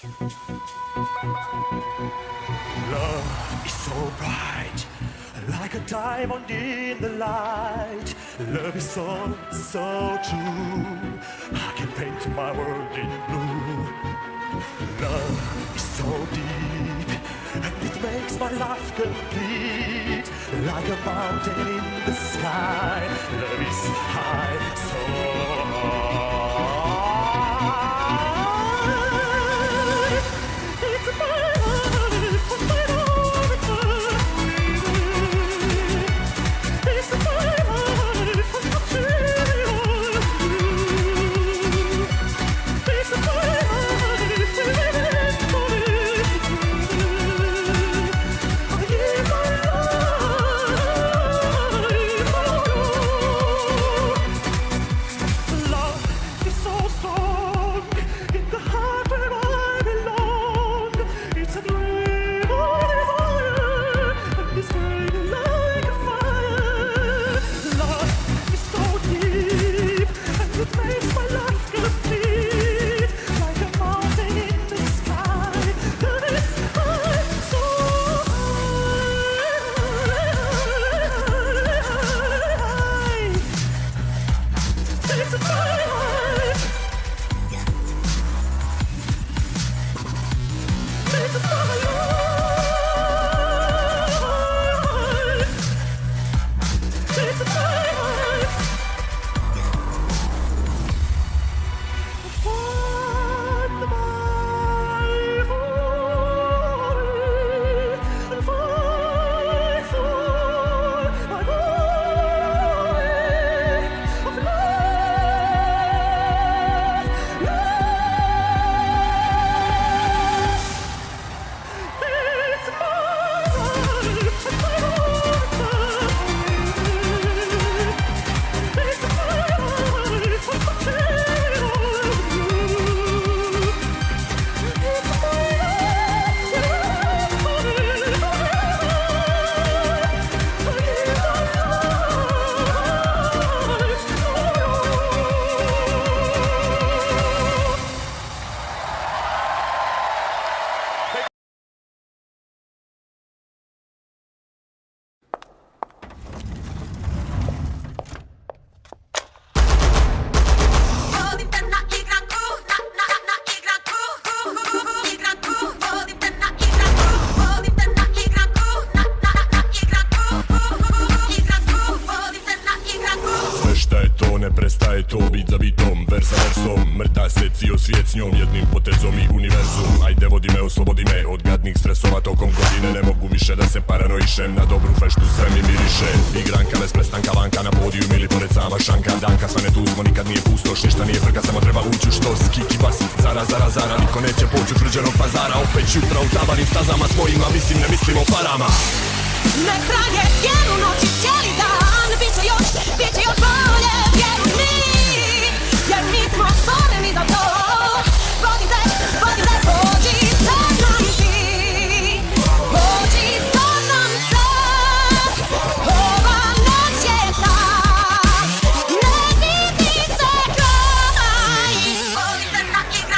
Love is so bright, like a diamond in the light. Love is so, so true. I can paint my world in blue. Love is so deep, and it makes my life complete. Like a mountain in the sky. Love is high, so high. It's my life, my life. It's my life, it's my life, I give my life. Love is so strong in the heart where I belong. It's a dream on fire, and it's burning like a fire. Love is so deep, and it makes my life complete. Like a mountain in the sky, and it's high, so high. It's my life. It's my life. It's my life. Find my glory, fight for my glory of love, It's my life, it's my life. It's my life, I'm Sve šta je to, ne prestaje to, bit za bitom, vers za versom. Mrta se cijel svijet s njom, jednim potezom i univerzum. Ajde vodi me, oslobodi me od gadnih stresova tokom godine. Ne mogu više da se paranoišem, na dobru feštu sve mi miriše. Igranka bez prestanka, vanka na podiju ili pored sama šanka. Danka sve ne tu smo, nikad nije pustoš, ništa nije frka, samo treba ući u štos. Kiki bas, zara, zara, zara, niko neće poći od tvrđenog pazara. Opet jutra u tabanim stazama svojima, mislim ne mislim o parama. Ne traje cijelu noć i cijeli dan, Biće još bolje, vjeruj mi, jer mi smo stvoreni za to. Pođi sa mnom ti, pođi sa mnom sad. Ova noć je ta, ne vidi se kraj.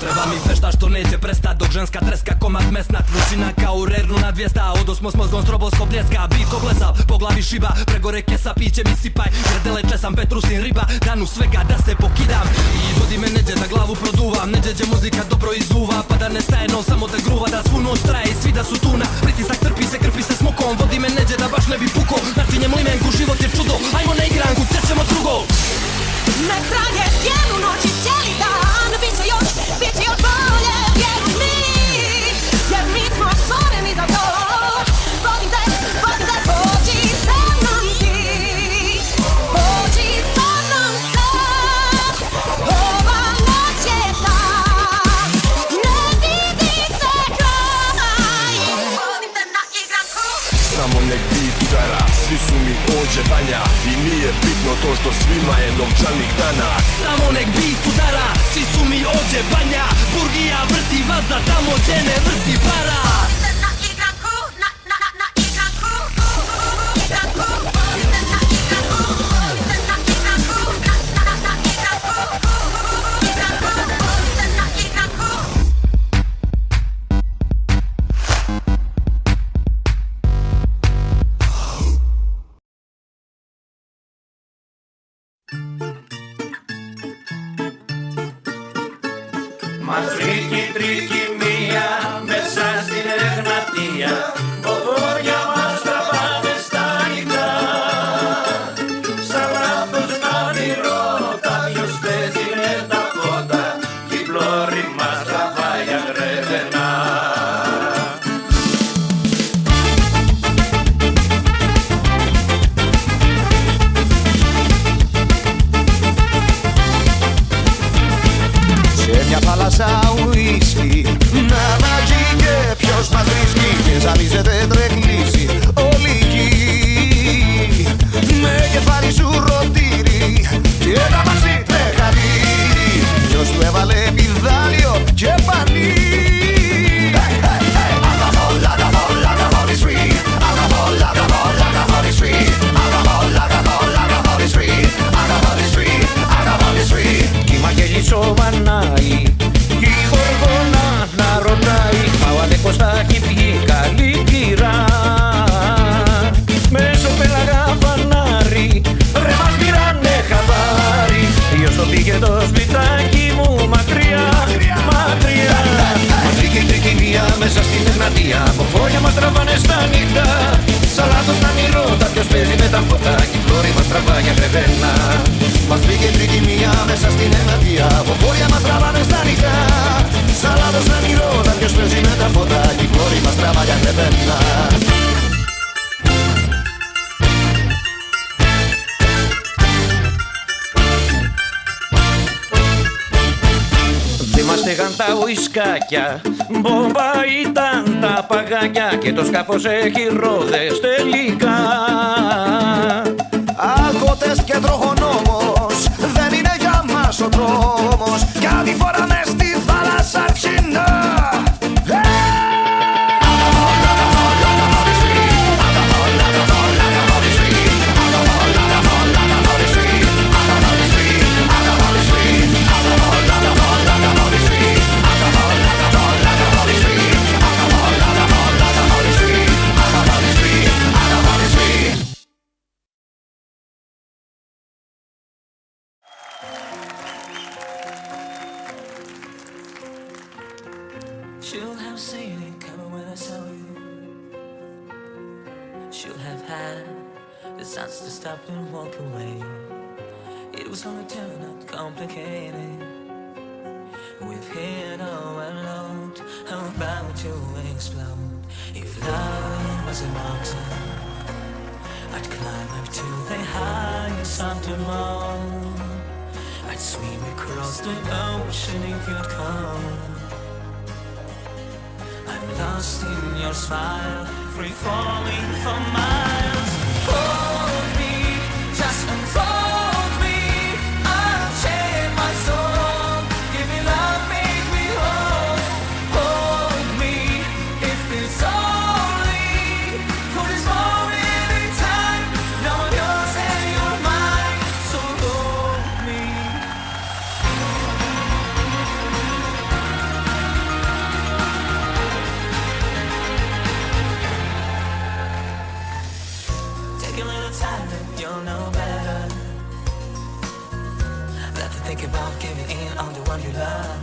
Treba mi fešta što neće prestat, dok ženska treska komad mesnat. Vrućina kao rernu na 200, odosmo s mozgom stroboskop bljeska. Bit oblesav, po glavi šiba, prego reke sa pićem i sipaj. Grdele česam, petrusin riba, danu svega da se pokidam. I vodi me neđe da glavu produvam, neđe muzika dobro izvuva. Pa da ne staje no, samo da gruva, da svu noć traje i svi da su tuna. Pritisak trpi se, krpi se smokom, vodi me neđe da baš ne bi puko. Načinjemo imenku, život je čudo, ajmo na igranku, ćemo drugo. Ne traje cijelu noć i cijeli dan, Biće još bolje, vjeruj mi, jer mi smo stvoreni za to. Pođi sa mnom ti, pođi sa mnom sad. Ova noć je ta, ne vidi se kraj. Vodim te na igranku. Samo nek bit udara, svi su mi ođe banja. I nije bitno to što svima je novčanih dana. Samo nek bit udara, svi su mi ovdje banja. Burgija vrti vazda tamo gdje ne vrti para. Na igranku, na igranku, igranku. Na igranku, na igranku, na igranku, igranku. Na igranku. Μας βρήκε η τρικυμία μέσα στην Εγνατία. Ποδόρια μας τραβάνε στα νυχτά. Σαν λάθος να μυρώτα, ποιος παίζει με τα φώτα κι η πλώρη μας τραβάει αγρεβενά. Σε μια θάλασσα ουίσκι να αναγεί και ποιος μας βρίσκει και ζαλίζεται τρεκλήσει όλη η γη. Με κεφάλι σου ρωτήρι και τα μαζί τρεχαδίρι. Ποιος του έβαλε πιδάλιο και πανί. Κι η Μαγγελίσο μανάει κι η Γοργόνα να ρωτάει. Μα ο Αλέκος θα έχει βγει καλή κυρά. Μέσω πέλαγα φανάρι ρε μας πήρανε χαμπάρι. Ποιος το πήγε το σπιτάκι μου μακριά, μακριά. Μας βρήκε η τρικυμία μέσα στην Εγνατία. Μοφόλια μας τραβάνε στα νύχτα. Σαν λάθος να μην ρώτα ποιος παίζει με τα φώτα κι η πλώρη μας τραβάει αγρεβένα. Μας βρήκε η τρικυμία μέσα στην Εγνατία. Μοφόλια μας τραβάνε στα νύχτα. Σαν λάθος να μην ρώτα ποιος παίζει με τα φώτα κι η πλώρη μας τραβάει αγρεβένα. Δεν μας στέγαν τα ουισκάκια, μπόμπα ήταν τα παγάκια και το σκάφος έχει ρόδες τελικά. Αγώτες και τροχονόμος, δεν είναι για μας ο δρόμος κι άλλη φορά μες στη θάλασσα αρχινά. Should have seen it coming when I saw you. Should have had the sense to stop and walk away. It was gonna turn out complicated. We've hit our load. How about you explode? If love was a mountain, I'd climb up to the highest of them all. I'd swim across the ocean if you'd come. I'm lost in your smile, free falling for miles. Hold me, just unfold me. I'll share my soul. Give me love, make me whole. Hold me, if it's only for this moment in time. Now I'm yours and you're mine, so hold me. Take a little time and you'll know better. Let to think about giving in on the one you love.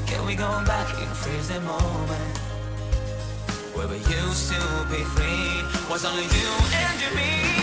Can we go back and freeze the moment where we used to be free? Was only you and me.